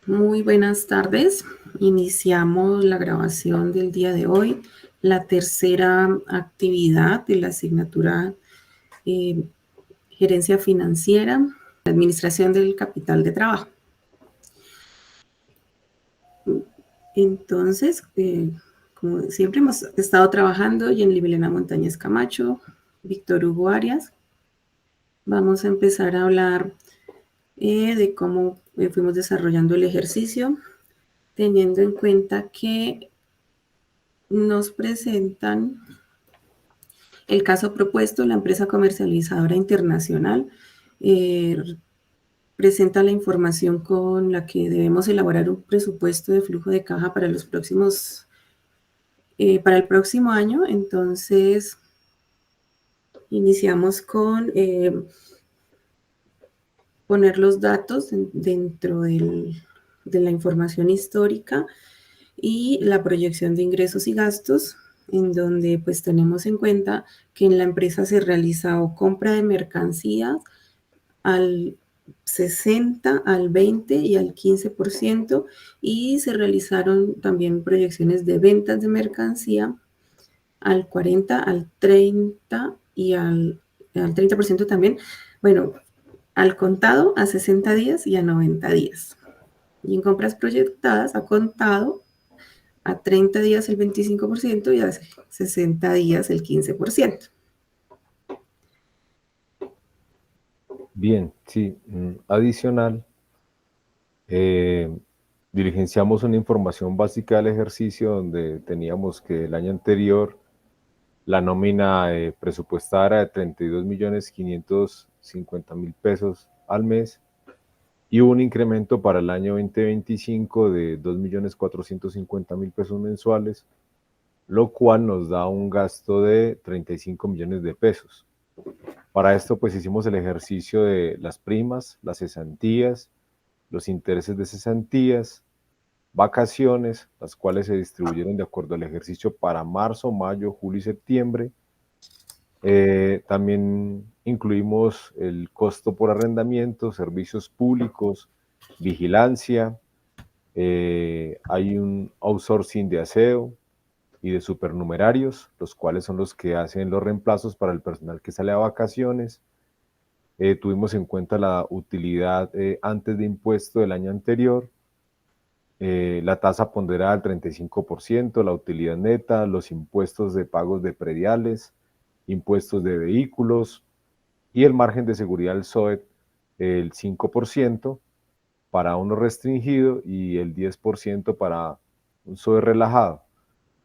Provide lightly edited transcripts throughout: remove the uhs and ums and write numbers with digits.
Muy buenas tardes. Iniciamos la grabación del día de hoy, la tercera actividad de la asignatura eh, Gerencia Financiera, Administración del Capital de Trabajo. Entonces, como siempre, hemos estado trabajando Jenny Milena Montañez Camacho, Víctor Hugo Arias. Vamos a empezar a hablar de cómo fuimos desarrollando el ejercicio, teniendo en cuenta que nos presentan el caso propuesto. La empresa comercializadora internacional presenta la información con la que debemos elaborar un presupuesto de flujo de caja para los para el próximo año. Entonces, iniciamos con poner los datos dentro de la información histórica y la proyección de ingresos y gastos, en donde pues tenemos en cuenta que en la empresa se realiza o compra de mercancías al 60, al 20 y al 15%, y se realizaron también proyecciones de ventas de mercancía al 40, al 30 y al 30% también. Bueno, al contado a 60 días y a 90 días. Y en compras proyectadas a contado a 30 días el 25% y a 60 días el 15%. Bien, sí. Adicional, diligenciamos una información básica del ejercicio donde teníamos que el año anterior la nómina presupuestada era de 32.550.000 pesos al mes y hubo un incremento para el año 2025 de 2.450.000 pesos mensuales, lo cual nos da un gasto de 35 millones de pesos. Para esto, pues hicimos el ejercicio de las primas, las cesantías, los intereses de cesantías, vacaciones, las cuales se distribuyeron de acuerdo al ejercicio para marzo, mayo, julio y septiembre. También incluimos el costo por arrendamiento, servicios públicos, vigilancia. Hay un outsourcing de aseo y de supernumerarios, los cuales son los que hacen los reemplazos para el personal que sale a vacaciones. Tuvimos en cuenta la utilidad antes de impuesto del año anterior, la tasa ponderada al 35%, la utilidad neta, los impuestos de pagos de prediales, impuestos de vehículos y el margen de seguridad del SOET, el 5% para uno restringido y el 10% para un SOE relajado.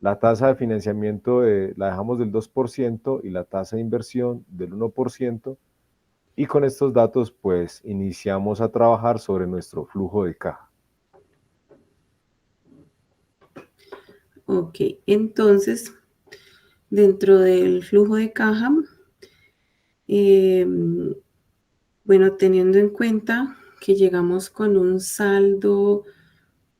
La tasa de financiamiento la dejamos del 2% y la tasa de inversión del 1%. Y con estos datos, pues, iniciamos a trabajar sobre nuestro flujo de caja. Ok, entonces, dentro del flujo de caja, bueno, teniendo en cuenta que llegamos con un saldo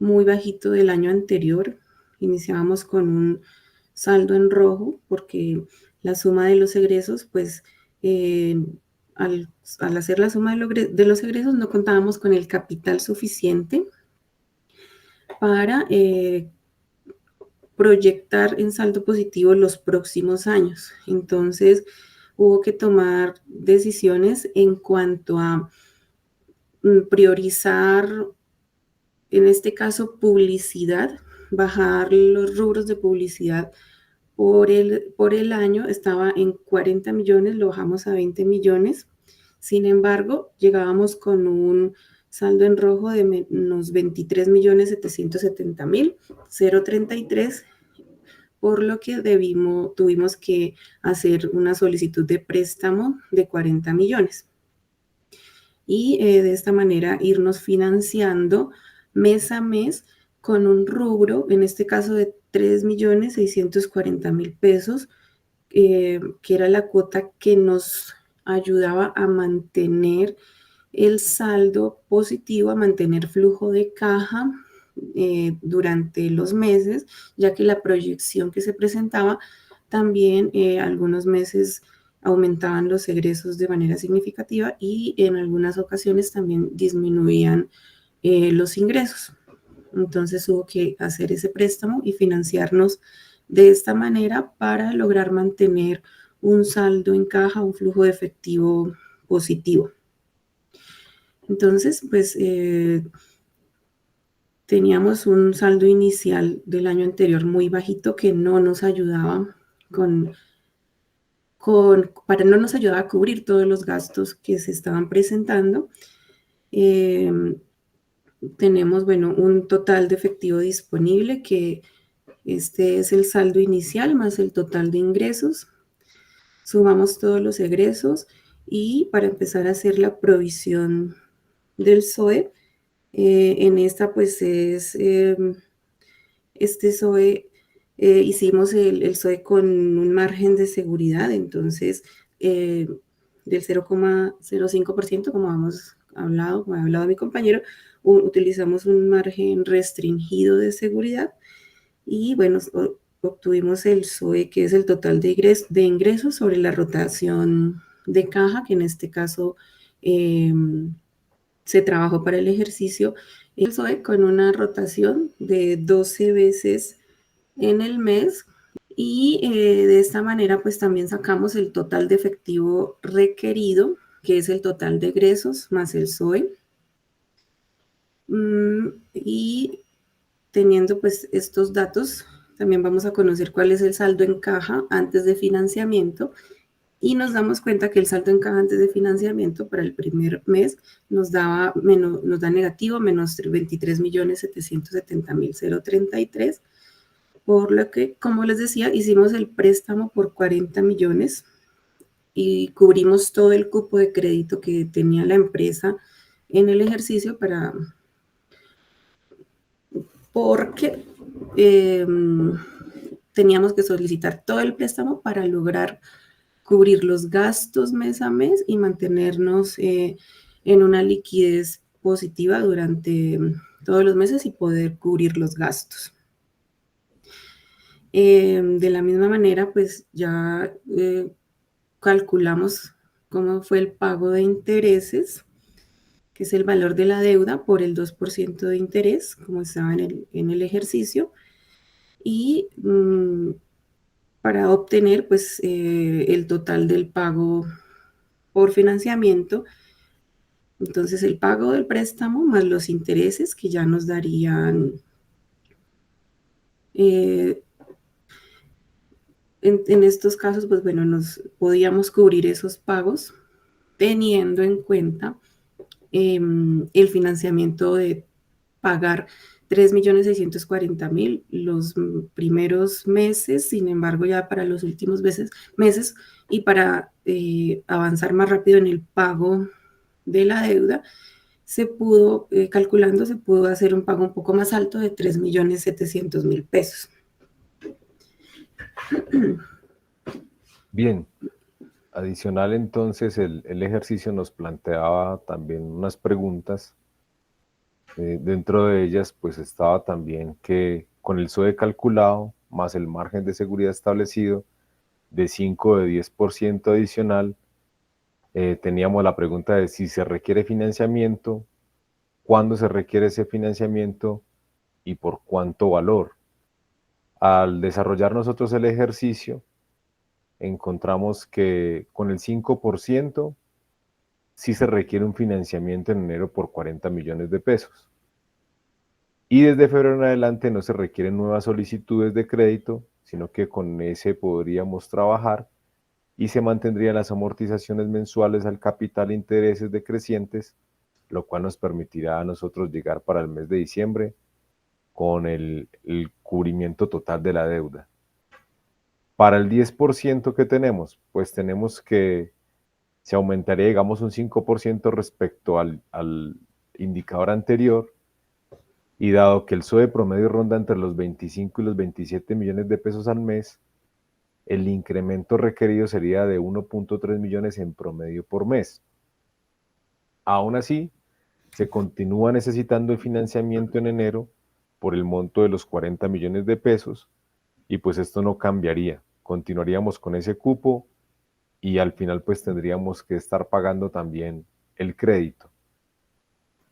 muy bajito del año anterior, iniciábamos con un saldo en rojo porque la suma de los egresos, pues al hacer la suma de los egresos no contábamos con el capital suficiente para proyectar en saldo positivo los próximos años. Entonces, hubo que tomar decisiones en cuanto a priorizar, en este caso, publicidad, bajar los rubros de publicidad por el año. Estaba en 40 millones, lo bajamos a 20 millones. Sin embargo, llegábamos con un saldo en rojo de menos 23.770.000, 0,33, por lo que tuvimos que hacer una solicitud de préstamo de 40 millones. Y de esta manera irnos financiando mes a mes con un rubro, en este caso de 3.640.000 pesos, que era la cuota que nos ayudaba a mantener el saldo positivo, a mantener flujo de caja durante los meses, ya que la proyección que se presentaba también algunos meses aumentaban los egresos de manera significativa y en algunas ocasiones también disminuían los ingresos. Entonces hubo que hacer ese préstamo y financiarnos de esta manera para lograr mantener un saldo en caja, un flujo de efectivo positivo. Entonces, pues teníamos un saldo inicial del año anterior muy bajito que no nos ayudaba no nos ayudaba a cubrir todos los gastos que se estaban presentando. Tenemos, bueno, un total de efectivo disponible que este es el saldo inicial más el total de ingresos. Sumamos todos los egresos y para empezar a hacer la provisión del SOE, en esta pues es este SOE, hicimos el SOE con un margen de seguridad, entonces del 0,05%, como como ha hablado mi compañero, utilizamos un margen restringido de seguridad y bueno, obtuvimos el SOE, que es el total de ingresos sobre la rotación de caja, que en este caso se trabajó para el ejercicio, el SOE con una rotación de 12 veces en el mes y de esta manera pues también sacamos el total de efectivo requerido, que es el total de egresos más el SOE. Y teniendo pues estos datos, también vamos a conocer cuál es el saldo en caja antes de financiamiento y nos damos cuenta que el saldo en caja antes de financiamiento para el primer mes nos da negativo, menos 23.770.033, por lo que, como les decía, hicimos el préstamo por 40 millones y cubrimos todo el cupo de crédito que tenía la empresa en el ejercicio porque teníamos que solicitar todo el préstamo para lograr cubrir los gastos mes a mes y mantenernos en una liquidez positiva durante todos los meses y poder cubrir los gastos. De la misma manera, pues ya calculamos cómo fue el pago de intereses, que es el valor de la deuda por el 2% de interés, como estaba en el ejercicio, y para obtener pues el total del pago por financiamiento. Entonces el pago del préstamo más los intereses que ya nos darían en estos casos, pues bueno, nos podíamos cubrir esos pagos teniendo en cuenta el financiamiento de pagar 3.640.000 los primeros meses, sin embargo, ya para los últimos meses y para avanzar más rápido en el pago de la deuda, se pudo, calculando, se pudo hacer un pago un poco más alto de 3.700.000 pesos. Bien, adicional entonces el ejercicio nos planteaba también unas preguntas. Dentro de ellas pues estaba también que con el SOE calculado más el margen de seguridad establecido de 5 o de 10% adicional, teníamos la pregunta de si se requiere financiamiento, cuándo se requiere ese financiamiento y por cuánto valor. Al desarrollar nosotros el ejercicio, encontramos que con el 5% sí se requiere un financiamiento en enero por 40 millones de pesos. Y desde febrero en adelante no se requieren nuevas solicitudes de crédito, sino que con ese podríamos trabajar y se mantendrían las amortizaciones mensuales al capital e intereses decrecientes, lo cual nos permitirá a nosotros llegar para el mes de diciembre con el cubrimiento total de la deuda. Para el 10% que tenemos, pues tenemos que se aumentaría, digamos, un 5% respecto al indicador anterior, y dado que el SOE promedio ronda entre los 25 y los 27 millones de pesos al mes, el incremento requerido sería de 1.3 millones en promedio por mes. Aún así, se continúa necesitando el financiamiento en enero por el monto de los 40 millones de pesos y pues esto no cambiaría. Continuaríamos con ese cupo y al final pues tendríamos que estar pagando también el crédito.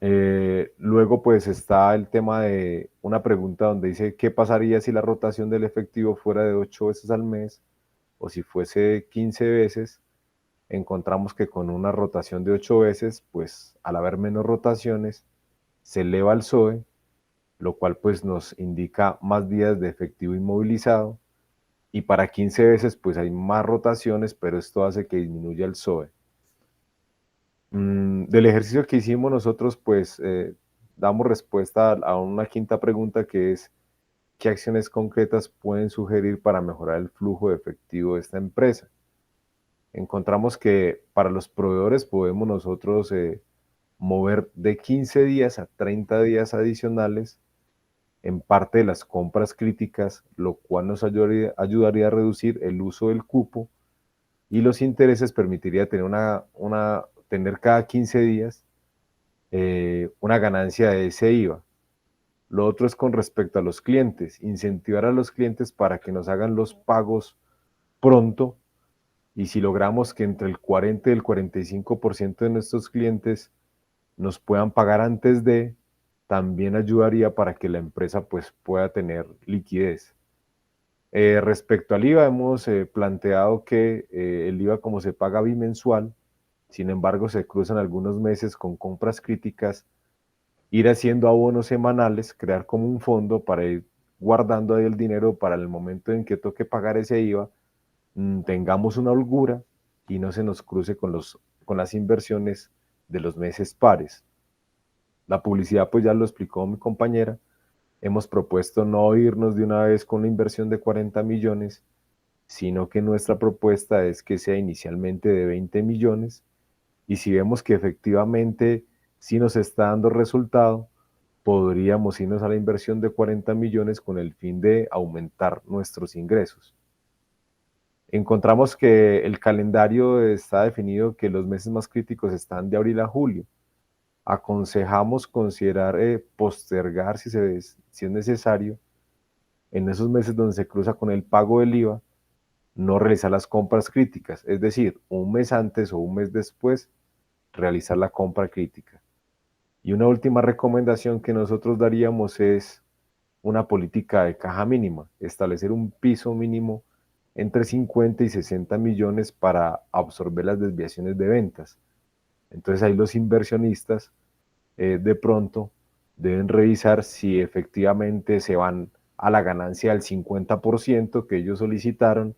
Luego pues está el tema de una pregunta donde dice, ¿qué pasaría si la rotación del efectivo fuera de 8 veces al mes o si fuese 15 veces? Encontramos que con una rotación de 8 veces, pues al haber menos rotaciones, se eleva el SOE, lo cual pues nos indica más días de efectivo inmovilizado, y para 15 veces pues hay más rotaciones, pero esto hace que disminuya el SOE. Del ejercicio que hicimos nosotros, pues damos respuesta a una quinta pregunta, que es ¿qué acciones concretas pueden sugerir para mejorar el flujo de efectivo de esta empresa? Encontramos que para los proveedores podemos nosotros mover de 15 días a 30 días adicionales en parte de las compras críticas, lo cual nos ayudaría a reducir el uso del cupo, y los intereses permitiría tener cada 15 días una ganancia de ese IVA. Lo otro es con respecto a los clientes, incentivar a los clientes para que nos hagan los pagos pronto, y si logramos que entre el 40 y el 45% de nuestros clientes nos puedan pagar antes de, también ayudaría para que la empresa pues pueda tener liquidez. Respecto al IVA, hemos planteado que el IVA, como se paga bimensual, sin embargo se cruzan algunos meses con compras críticas, ir haciendo abonos semanales, crear como un fondo para ir guardando ahí el dinero para el momento en que toque pagar ese IVA, tengamos una holgura y no se nos cruce con las inversiones de los meses pares. La publicidad, pues ya lo explicó mi compañera, hemos propuesto no irnos de una vez con una inversión de 40 millones, sino que nuestra propuesta es que sea inicialmente de 20 millones, y si vemos que efectivamente sí nos está dando resultado, podríamos irnos a la inversión de 40 millones con el fin de aumentar nuestros ingresos. Encontramos que el calendario está definido, que los meses más críticos están de abril a julio. Aconsejamos considerar postergar, si es necesario, en esos meses donde se cruza con el pago del IVA, no realizar las compras críticas, es decir, un mes antes o un mes después, realizar la compra crítica. Y una última recomendación que nosotros daríamos es una política de caja mínima, establecer un piso mínimo entre 50 y 60 millones para absorber las desviaciones de ventas. Entonces ahí los inversionistas de pronto deben revisar si efectivamente se van a la ganancia del 50% que ellos solicitaron,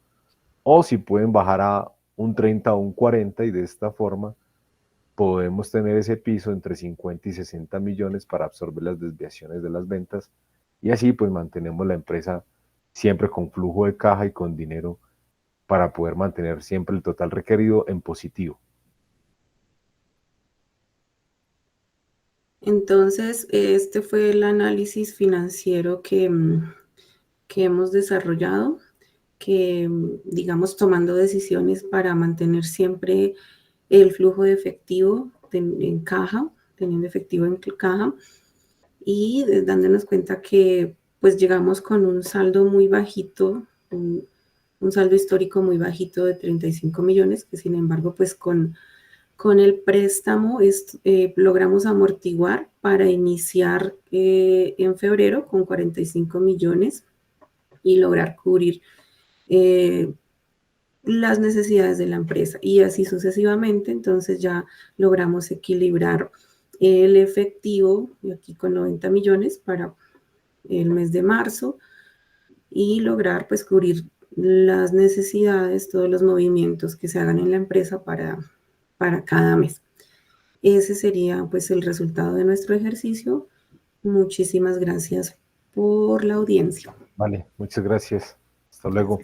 o si pueden bajar a un 30 o un 40, y de esta forma podemos tener ese piso entre 50 y 60 millones para absorber las desviaciones de las ventas, y así pues mantenemos la empresa siempre con flujo de caja y con dinero para poder mantener siempre el total requerido en positivo. Entonces, este fue el análisis financiero que hemos desarrollado, que digamos tomando decisiones para mantener siempre el flujo de efectivo en caja, teniendo efectivo en caja, y dándonos cuenta que pues llegamos con un saldo muy bajito, un saldo histórico muy bajito de 35 millones, que sin embargo pues con el préstamo logramos amortiguar para iniciar en febrero con 45 millones y lograr cubrir las necesidades de la empresa, y así sucesivamente. Entonces ya logramos equilibrar el efectivo, y aquí con 90 millones para el mes de marzo, y lograr pues cubrir las necesidades, todos los movimientos que se hagan en la empresa para cada mes. Ese sería pues el resultado de nuestro ejercicio. Muchísimas gracias por la audiencia. Vale, muchas gracias. Hasta luego.